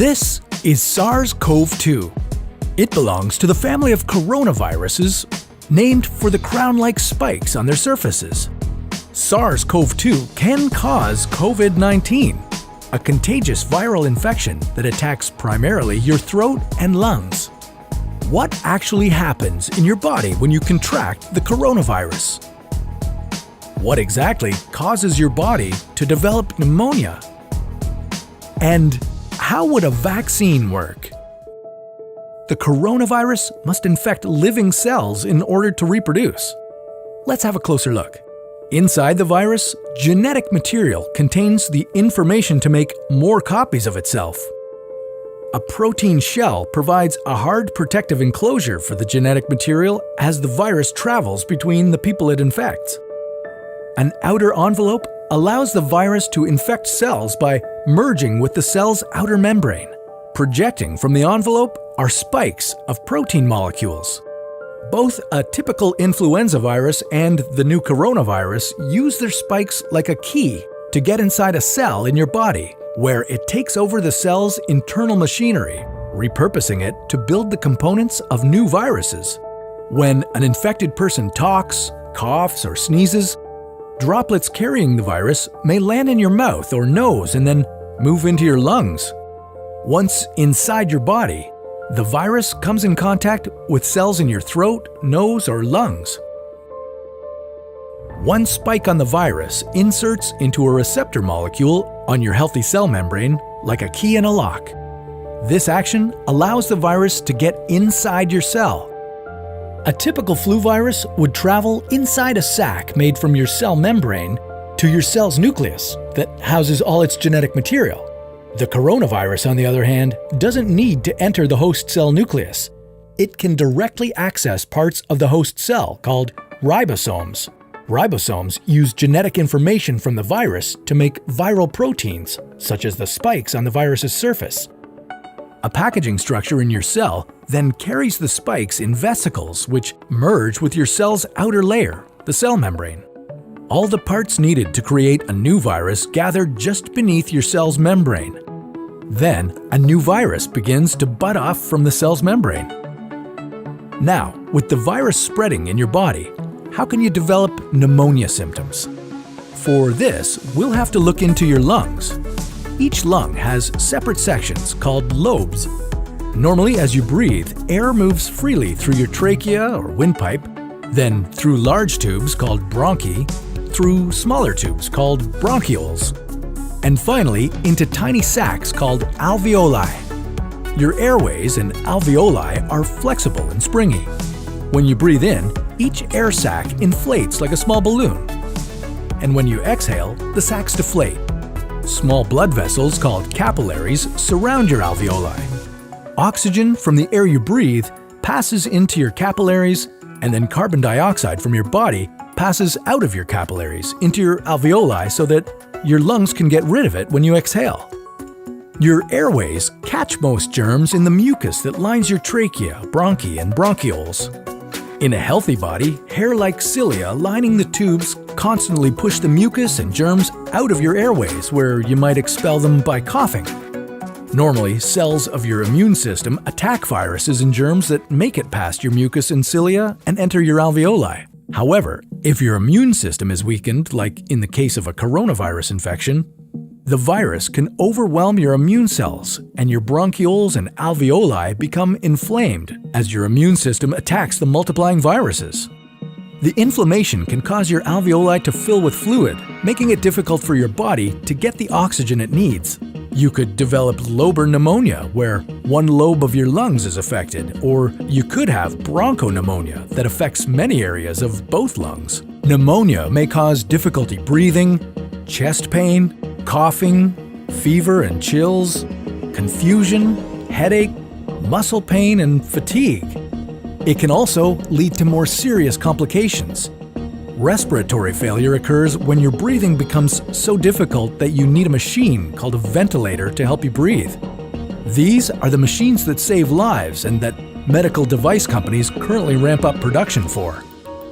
This is SARS-CoV-2. It belongs to the family of coronaviruses named for the crown-like spikes on their surfaces. SARS-CoV-2 can cause COVID-19, a contagious viral infection that attacks primarily your throat and lungs. What actually happens in your body when you contract the coronavirus? What exactly causes your body to develop pneumonia? And how would a vaccine work? The coronavirus must infect living cells in order to reproduce. Let's have a closer look. Inside the virus, genetic material contains the information to make more copies of itself. A protein shell provides a hard protective enclosure for the genetic material as the virus travels between the people it infects. An outer envelope allows the virus to infect cells by merging with the cell's outer membrane. Projecting from the envelope are spikes of protein molecules. Both a typical influenza virus and the new coronavirus use their spikes like a key to get inside a cell in your body, where it takes over the cell's internal machinery, repurposing it to build the components of new viruses. When an infected person talks, coughs, or sneezes, droplets carrying the virus may land in your mouth or nose and then move into your lungs. Once inside your body, the virus comes in contact with cells in your throat, nose, or lungs. One spike on the virus inserts into a receptor molecule on your healthy cell membrane like a key in a lock. This action allows the virus to get inside your cell. A typical flu virus would travel inside a sac made from your cell membrane to your cell's nucleus that houses all its genetic material. The coronavirus, on the other hand, doesn't need to enter the host cell nucleus. It can directly access parts of the host cell called ribosomes. Ribosomes use genetic information from the virus to make viral proteins, such as the spikes on the virus's surface. A packaging structure in your cell then carries the spikes in vesicles which merge with your cell's outer layer, the cell membrane. All the parts needed to create a new virus gather just beneath your cell's membrane. Then, a new virus begins to bud off from the cell's membrane. Now, with the virus spreading in your body, how can you develop pneumonia symptoms? For this, we'll have to look into your lungs. Each lung has separate sections called lobes. Normally, as you breathe, air moves freely through your trachea or windpipe, then through large tubes called bronchi, through smaller tubes called bronchioles, and finally into tiny sacs called alveoli. Your airways and alveoli are flexible and springy. When you breathe in, each air sac inflates like a small balloon. And when you exhale, the sacs deflate. Small blood vessels called capillaries surround your alveoli. Oxygen from the air you breathe passes into your capillaries, and then carbon dioxide from your body passes out of your capillaries into your alveoli so that your lungs can get rid of it when you exhale. Your airways catch most germs in the mucus that lines your trachea, bronchi, and bronchioles. In a healthy body, hair-like cilia lining the tubes constantly push the mucus and germs out of your airways, where you might expel them by coughing. Normally, cells of your immune system attack viruses and germs that make it past your mucus and cilia and enter your alveoli. However, if your immune system is weakened, like in the case of a coronavirus infection, the virus can overwhelm your immune cells, and your bronchioles and alveoli become inflamed as your immune system attacks the multiplying viruses. The inflammation can cause your alveoli to fill with fluid, making it difficult for your body to get the oxygen it needs. You could develop lobar pneumonia, where one lobe of your lungs is affected, or you could have bronchopneumonia that affects many areas of both lungs. Pneumonia may cause difficulty breathing, chest pain, coughing, fever and chills, confusion, headache, muscle pain, and fatigue. It can also lead to more serious complications. Respiratory failure occurs when your breathing becomes so difficult that you need a machine called a ventilator to help you breathe. These are the machines that save lives and that medical device companies currently ramp up production for.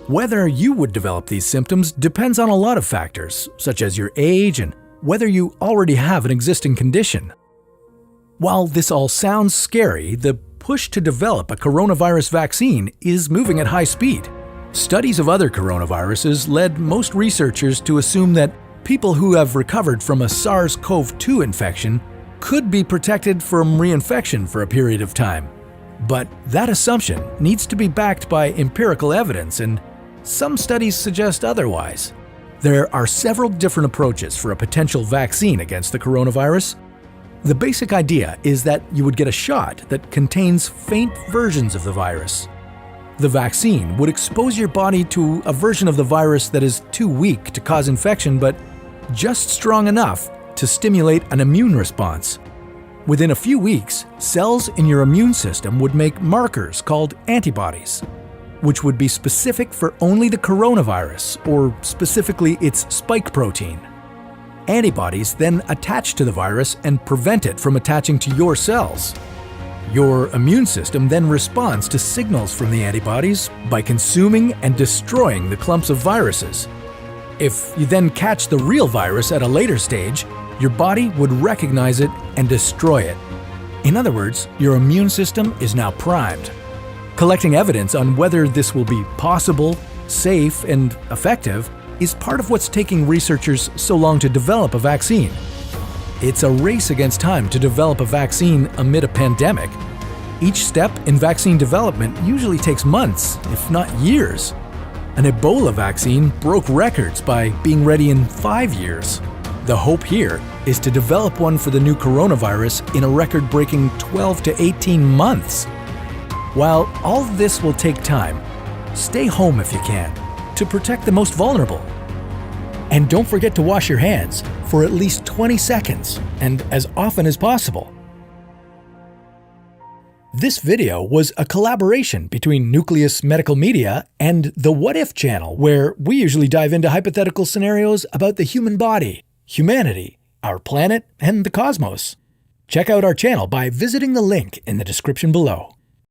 Whether you would develop these symptoms depends on a lot of factors, such as your age and whether you already have an existing condition. While this all sounds scary, the push to develop a coronavirus vaccine is moving at high speed. Studies of other coronaviruses led most researchers to assume that people who have recovered from a SARS-CoV-2 infection could be protected from reinfection for a period of time. But that assumption needs to be backed by empirical evidence, and some studies suggest otherwise. There are several different approaches for a potential vaccine against the coronavirus. The basic idea is that you would get a shot that contains faint versions of the virus. The vaccine would expose your body to a version of the virus that is too weak to cause infection, but just strong enough to stimulate an immune response. Within a few weeks, cells in your immune system would make markers called antibodies, which would be specific for only the coronavirus, or specifically its spike protein. Antibodies then attach to the virus and prevent it from attaching to your cells. Your immune system then responds to signals from the antibodies by consuming and destroying the clumps of viruses. If you then catch the real virus at a later stage, your body would recognize it and destroy it. In other words, your immune system is now primed. Collecting evidence on whether this will be possible, safe, and effective is part of what's taking researchers so long to develop a vaccine. It's a race against time to develop a vaccine amid a pandemic. Each step in vaccine development usually takes months, if not years. An Ebola vaccine broke records by being ready in 5 years. The hope here is to develop one for the new coronavirus in a record-breaking 12 to 18 months. While all of this will take time, stay home if you can, to protect the most vulnerable. And don't forget to wash your hands for at least 20 seconds and as often as possible. This video was a collaboration between Nucleus Medical Media and the What If channel, where we usually dive into hypothetical scenarios about the human body, humanity, our planet, and the cosmos. Check out our channel by visiting the link in the description below.